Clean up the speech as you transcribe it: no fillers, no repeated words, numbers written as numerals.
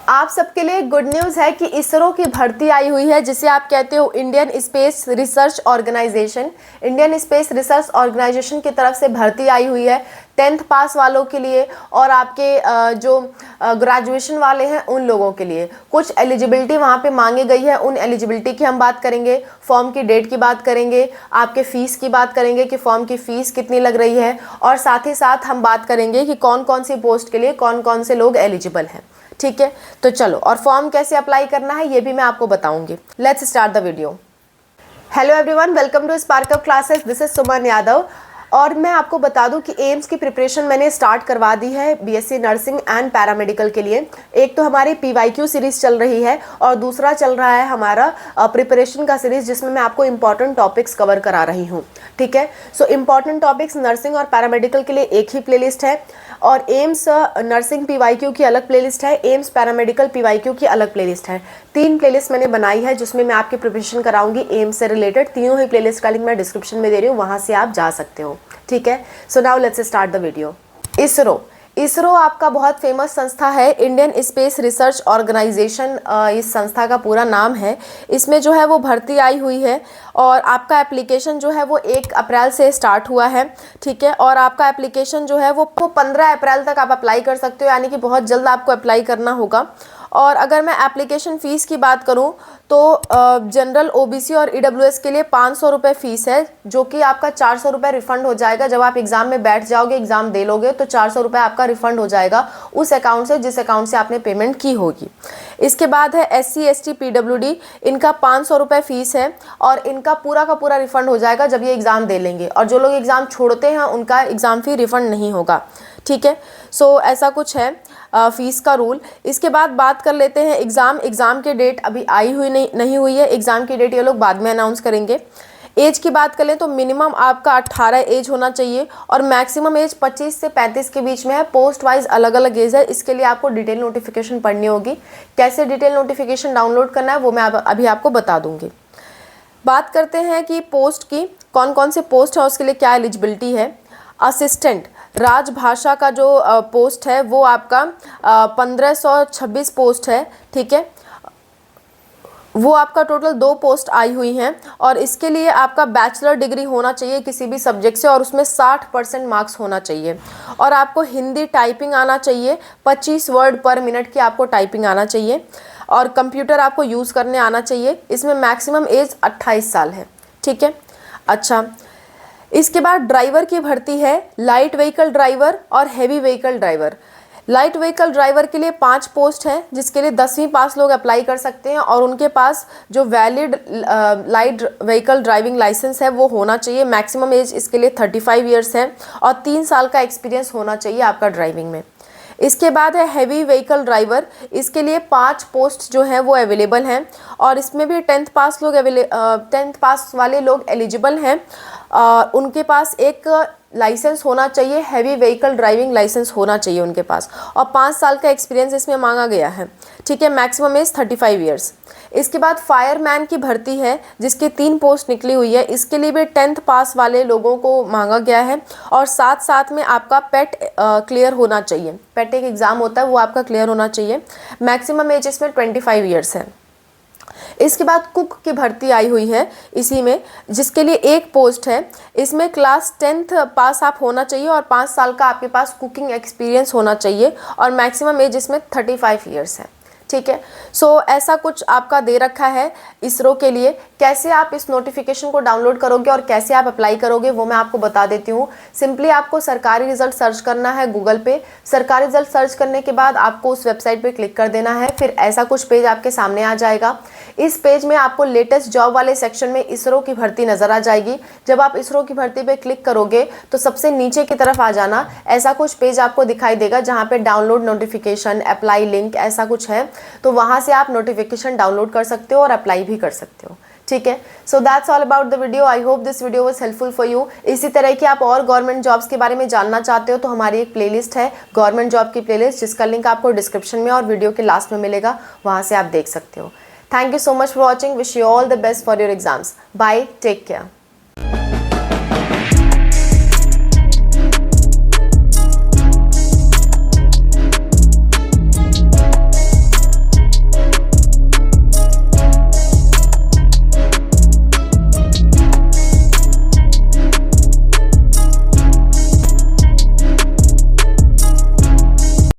आप सबके लिए गुड न्यूज़ है कि इसरो की भर्ती आई हुई है, जिसे आप कहते हो Indian Space Research Organisation. Indian Space Research Organisation की तरफ से भर्ती आई हुई है 10th पास वालों के लिए और आपके जो ग्रेजुएशन वाले हैं उन लोगों के लिए। कुछ एलिजिबिलिटी वहाँ पे मांगी गई है, उन एलिजिबिलिटी की हम बात करेंगे, फॉर्म की डेट की बात करेंगे, आपके फ़ीस की बात करेंगे कि फॉर्म की फ़ीस कितनी लग रही है, और साथ ही साथ हम बात करेंगे कि कौन कौन सी पोस्ट के लिए कौन कौन से लोग एलिजिबल हैं। ठीक है, तो चलो, और फॉर्म कैसे अप्लाई करना है ये भी मैं आपको बताऊंगी। Let's start the video. Hello everyone, welcome to spark up classes. This is Suman Yadav. और मैं आपको बता दूं कि एम्स की प्रिपरेशन मैंने स्टार्ट करवा दी है बीएससी नर्सिंग एंड पैरामेडिकल के लिए। एक तो हमारी पीवाईक्यू सीरीज़ चल रही है और दूसरा चल रहा है हमारा प्रिपरेशन का सीरीज़, जिसमें मैं आपको इंपॉर्टेंट टॉपिक्स कवर करा रही हूँ। ठीक है, सो इंपॉर्टेंट टॉपिक्स नर्सिंग और पैरामेडिकल के लिए एक ही प्लेलिस्ट है, और एम्स नर्सिंग पीवाईक्यू की अलग प्लेलिस्ट है, एम्स पैरामेडिकल पीवाईक्यू की अलग प्लेलिस्ट है। 3 प्लेलिस्ट मैंने बनाई है जिसमें मैं आपकी प्रिपरेशन कराऊंगी एम्स से रिलेटेड। तीनों ही प्लेलिस्ट का लिंक मैं डिस्क्रिप्शन में दे रही हूँ, वहाँ से आप जा सकते हो। ठीक है, so now let's start the video. ISRO आपका बहुत फेमस संस्था है, इंडियन स्पेस रिसर्च ऑर्गेनाइजेशन इस संस्था का पूरा नाम है। इसमें जो है वो भर्ती आई हुई है और आपका एप्लीकेशन जो है वो 1 अप्रैल से स्टार्ट हुआ है। ठीक है, और आपका एप्लीकेशन जो है वो 15 अप्रैल तक आप अप्लाई कर सकते हो, यानी कि बहुत जल्द आपको अप्लाई करना होगा। और अगर मैं एप्लीकेशन फ़ीस की बात करूं तो जनरल ओबीसी और ईडब्ल्यूएस के लिए 500 रुपये फ़ीस है, जो कि आपका 400 रुपये रिफ़ंड हो जाएगा। जब आप एग्ज़ाम में बैठ जाओगे, एग्ज़ाम दे लोगे, तो 400 रुपये आपका रिफ़ंड हो जाएगा उस अकाउंट से जिस अकाउंट से आपने पेमेंट की होगी। इसके बाद है SC ST PWD, इनका 500 रुपये फ़ीस है और इनका पूरा का पूरा रिफ़ंड हो जाएगा जब ये एग्ज़ाम दे लेंगे। और जो लोग एग्ज़ाम छोड़ते हैं उनका एग्ज़ाम फ़ी रिफ़ंड नहीं होगा। ठीक है, सो ऐसा कुछ है फ़ीस का रूल। इसके बाद बात कर लेते हैं एग्ज़ाम की डेट अभी आई हुई नहीं हुई है। एग्ज़ाम की डेट ये लोग बाद में अनाउंस करेंगे। एज की बात करें तो मिनिमम आपका 18 एज होना चाहिए और मैक्सिमम एज 25 से 35 के बीच में है। पोस्ट वाइज अलग अलग एज है, इसके लिए आपको डिटेल नोटिफिकेशन पढ़नी होगी। कैसे डिटेल नोटिफिकेशन डाउनलोड करना है वो मैं अभी आपको बता दूंगी। बात करते हैं कि पोस्ट की, कौन कौन से पोस्ट है उसके लिए क्या एलिजिबिलिटी है। असिस्टेंट राजभाषा का जो पोस्ट है वो आपका 1526 पोस्ट है। ठीक है, वो आपका टोटल 2 पोस्ट आई हुई हैं और इसके लिए आपका बैचलर डिग्री होना चाहिए किसी भी सब्जेक्ट से और उसमें 60% मार्क्स होना चाहिए। और आपको हिंदी टाइपिंग आना चाहिए, 25 वर्ड पर मिनट की आपको टाइपिंग आना चाहिए और कंप्यूटर आपको यूज़ करने आना चाहिए। इसमें मैक्सिमम एज 28 साल है। ठीक है, अच्छा, इसके बाद ड्राइवर की भर्ती है, लाइट व्हीकल ड्राइवर और heavy vehicle driver. Light vehicle driver के लिए 5 पोस्ट हैं जिसके लिए 10वीं पास लोग अप्लाई कर सकते हैं और उनके पास जो valid light vehicle driving licence है वो होना चाहिए। मैक्सिमम एज इसके लिए 35 ईयर्स है और 3 साल का एक्सपीरियंस होना चाहिए आपका ड्राइविंग में। इसके बाद है हैवी व्हीकल ड्राइवर, इसके लिए 5 पोस्ट जो हैं वो अवेलेबल हैं और इसमें भी 10th पास वाले लोग एलिजिबल हैं। उनके पास एक लाइसेंस होना चाहिए, हैवी व्हीकल ड्राइविंग लाइसेंस होना चाहिए उनके पास, और 5 साल का एक्सपीरियंस इसमें मांगा गया है। ठीक है, मैक्सिमम एज 35 ईयर्स। इसके बाद फायरमैन की भर्ती है जिसकी 3 पोस्ट निकली हुई है, इसके लिए भी 10th पास वाले लोगों को मांगा गया है और साथ साथ में आपका पेट क्लियर होना चाहिए। पेट एक एग्ज़ाम होता है, वो आपका क्लियर होना चाहिए। मैक्सिमम एज इसमें 25 ईयर्स है। इसके बाद कुक की भर्ती आई हुई है इसी में, जिसके लिए 1 पोस्ट है। इसमें क्लास 10th पास आप होना चाहिए और 5 साल का आपके पास कुकिंग एक्सपीरियंस होना चाहिए और मैक्सिमम एज इसमें 35 ईयर्स है। ठीक है, सो ऐसा कुछ आपका दे रखा है इसरो के लिए। कैसे आप इस नोटिफिकेशन को डाउनलोड करोगे और कैसे आप अप्लाई करोगे वो मैं आपको बता देती हूँ। सिंपली आपको सरकारी रिजल्ट सर्च करना है गूगल पे। सरकारी रिजल्ट सर्च करने के बाद आपको उस वेबसाइट पे क्लिक कर देना है, फिर ऐसा कुछ पेज आपके सामने आ जाएगा। इस पेज में आपको लेटेस्ट जॉब वाले सेक्शन में इसरो की भर्ती नज़र आ जाएगी। जब आप इसरो की भर्ती पे क्लिक करोगे तो सबसे नीचे की तरफ आ जाना, ऐसा कुछ पेज आपको दिखाई देगा जहाँ पे डाउनलोड नोटिफिकेशन, अप्लाई लिंक ऐसा कुछ है, तो वहाँ से आप नोटिफिकेशन डाउनलोड कर सकते हो और अप्लाई भी कर सकते हो। ठीक है, so that's all about the video. I hope this video was helpful for you. इसी तरह की आप और गवर्नमेंट जॉब्स के बारे में जानना चाहते हो तो हमारी एक प्लेलिस्ट है गवर्नमेंट जॉब की प्लेलिस्ट, जिसका लिंक आपको डिस्क्रिप्शन में और वीडियो के लास्ट में मिलेगा, वहाँ से आप देख सकते हो। Thank you so much for watching. Wish you all the best for your exams. Bye, take care.